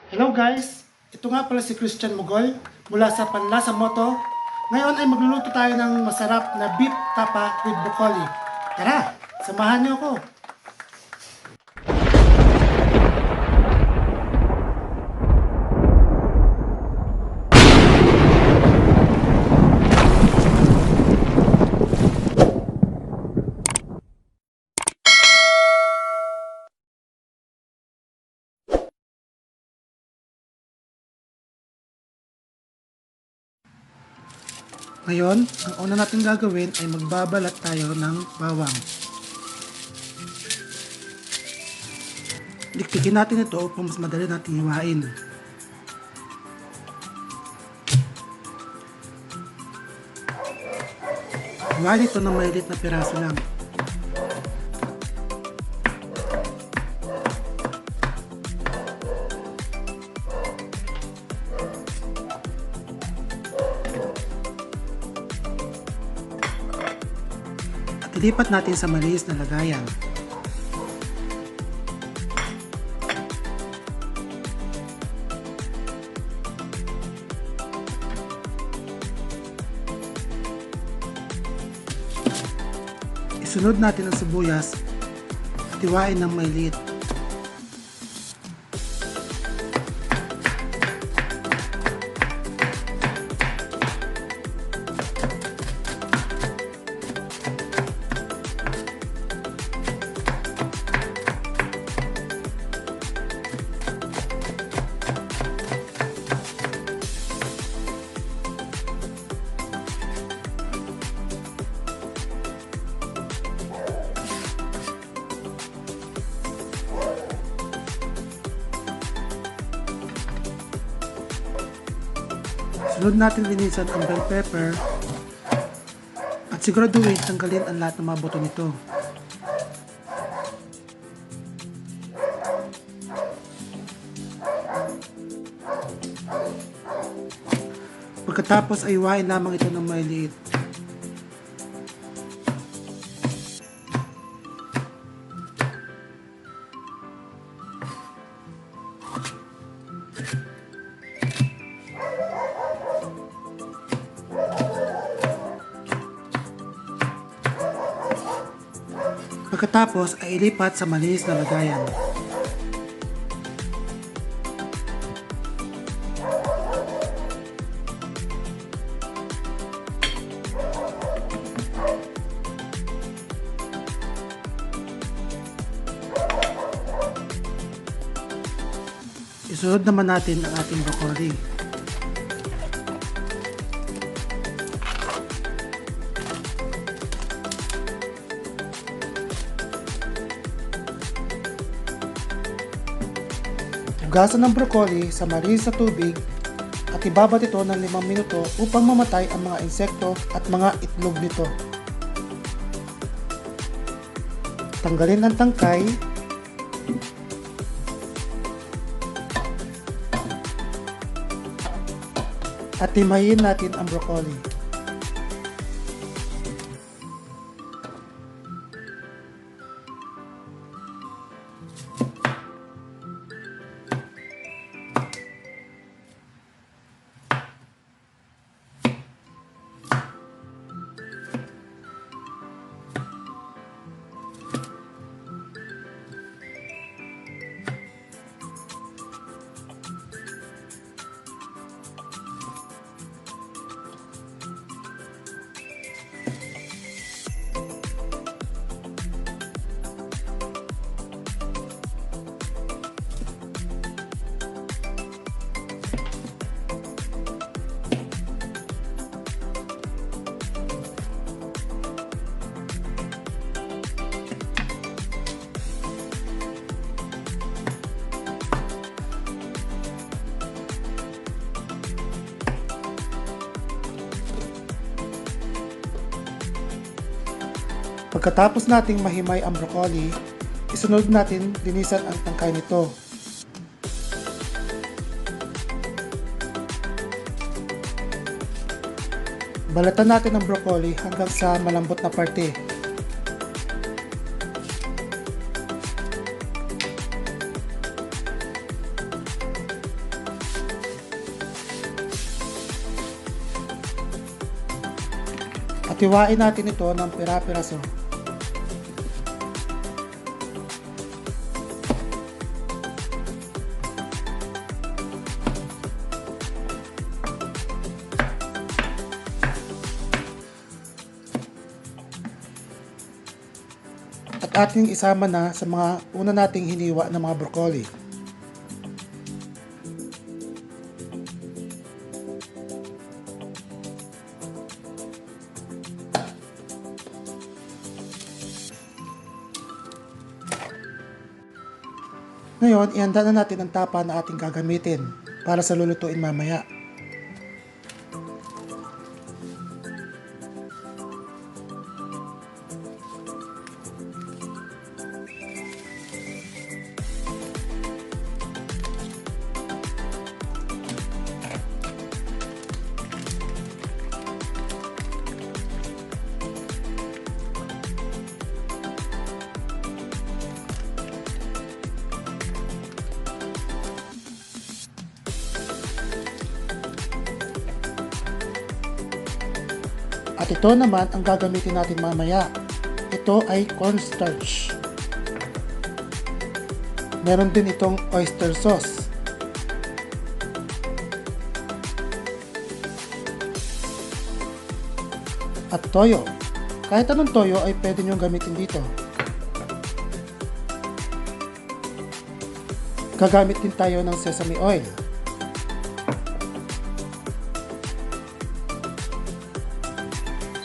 Hello guys! Ito nga pala si Christian Mogol mula sa Panlasa Moto. Ngayon ay magluluto tayo ng masarap na beef tapa with broccoli. Tara, samahan niyo ako! Ngayon, ang una natin gagawin ay magbabalat tayo ng bawang. Dikdikin natin ito upang mas madali natin hiwain. Hiwain ito ng maliit na piraso lang. Ilipat natin sa malinis na lagayan. Isunod natin ang sibuyas at hiwain ng maliit. Sunod natin linisan ang bell pepper at siguraduhin tanggalin ang lahat ng mga buto nito. Pagkatapos ay hiwain lamang ito ng maliit. Pagkatapos ay ilipat sa malinis na lagayan. Isunod naman natin ang ating broccoli. Hugasan ng broccoli sa malinis na tubig at ibabat ito ng 5 minuto upang mamatay ang mga insekto at mga itlog nito. Tanggalin ang tangkay at timayin natin ang broccoli. Pagkatapos nating mahimay ang broccoli, isunod natin linisan ang tangkay nito. Balatan natin ang broccoli hanggang sa malambot na parte. At hiwain natin ito ng pira-piraso. At ating isama na sa mga una nating hiniwa ng mga broccoli. Ngayon, ihanda na natin ang tapa na ating gagamitin para sa lulutuin mamaya. At ito naman ang gagamitin natin mamaya. Ito ay cornstarch. Meron din itong oyster sauce. At toyo. Kahit anong toyo ay pwede nyo gamitin dito. Gagamit din tayo ng sesame oil.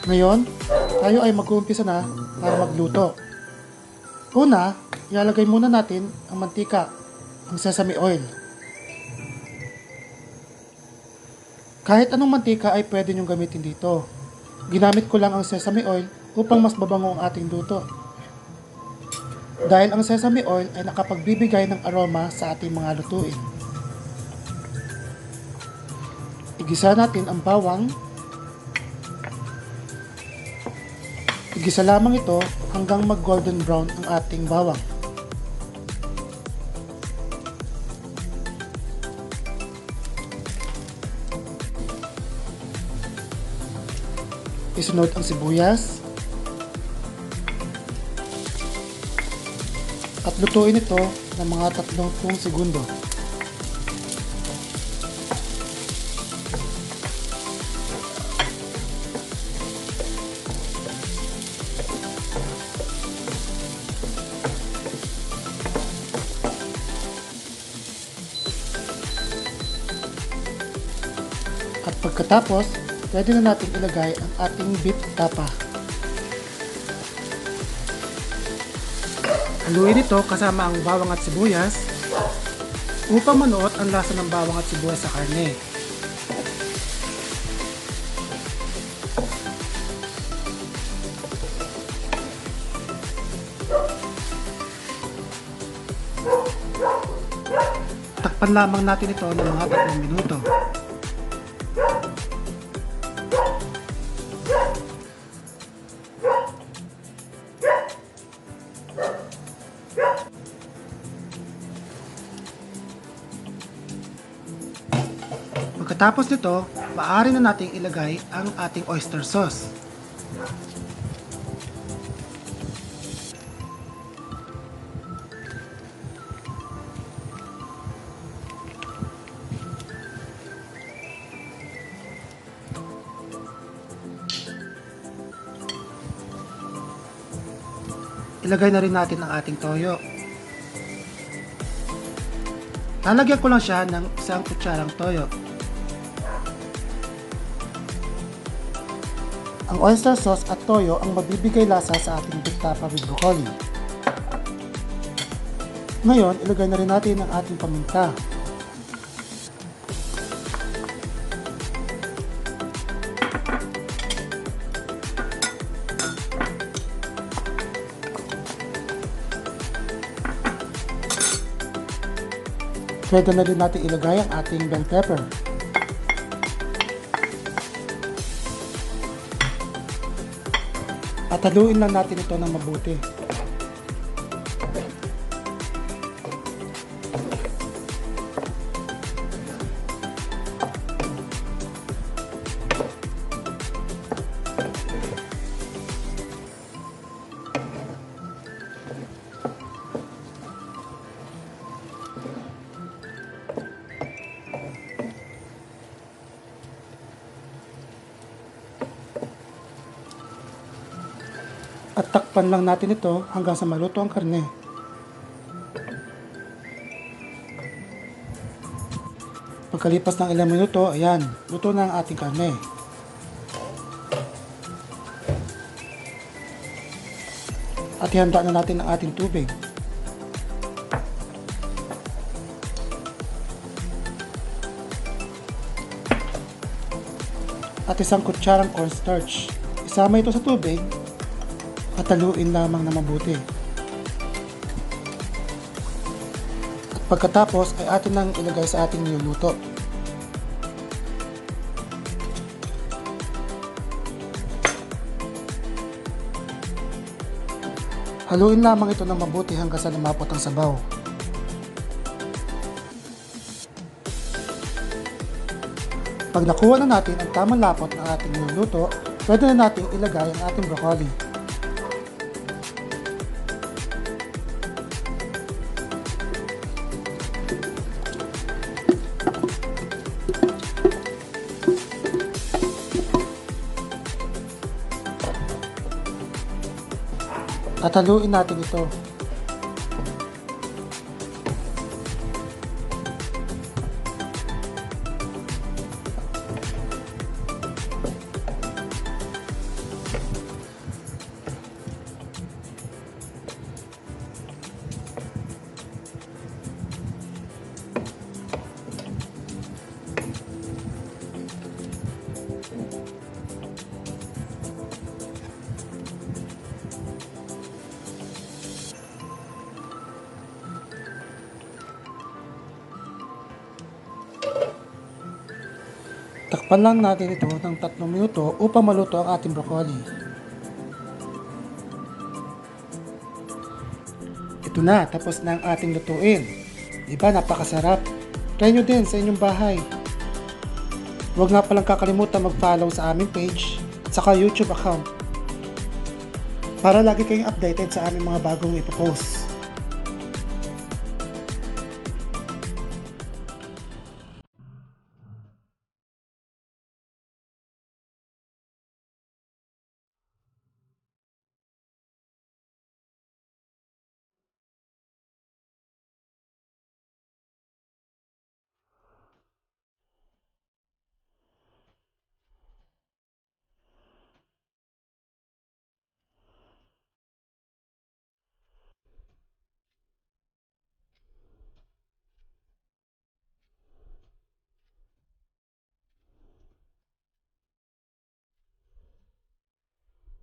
Ngayon, tayo ay mag-uumpisa na para magluto. Una, ilalagay muna natin ang mantika, ang sesame oil. Kahit anong mantika ay pwede nyong gamitin dito. Ginamit ko lang ang sesame oil upang mas mabango ang ating luto. Dahil ang sesame oil ay nakapagbibigay ng aroma sa ating mga lutuin. Igisa natin ang bawang. Igisa lamang ito hanggang mag-golden brown ang ating bawang. Isunod ang sibuyas. At lutuin ito ng mga 30 segundo. At pagkatapos, pwede na natin ilagay ang ating beef tapa. Haluin ito kasama ang bawang at sibuyas upang manuot ang lasa ng bawang at sibuyas sa karne. Takpan lamang natin ito ng mga 3 minuto. Pagkatapos nito, maaari na nating ilagay ang ating oyster sauce. Ilagay na rin natin ang ating toyo. Lalagyan ko lang siya ng 1 kutsarang toyo. Ang oyster sauce at toyo ang magbibigay lasa sa ating beef tapa with broccoli. Ngayon, ilagay na rin natin ang ating paminta. Pwede na rin natin ilagay ang ating bell pepper. At haluin lang natin ito ng mabuti. At takpan lang natin ito hanggang sa maluto ang karne. Pagkalipas ng ilang minuto, ayan, luto na ang ating karne. At ihanda na natin ang ating tubig. At isang kutsarang cornstarch. Isama ito sa tubig at haluin lamang na mabuti. At pagkatapos ay atin nang ilagay sa ating niluluto. Haluin lamang ito ng mabuti hanggang sa lumapot ang sabaw. Pag nakuha na natin ang tamang lapot ng ating niluluto, pwede na natin ilagay ang ating broccoli. At haluin natin ito. Takpan lang natin ito ng 3 minuto upang maluto ang ating broccoli. Ito na, tapos na ang ating lutuin. Diba, napakasarap. Try nyo din sa inyong bahay. Huwag nga palang kakalimutan mag-follow sa aming page at saka YouTube account para lagi kayong updated sa aming mga bagong ipopost.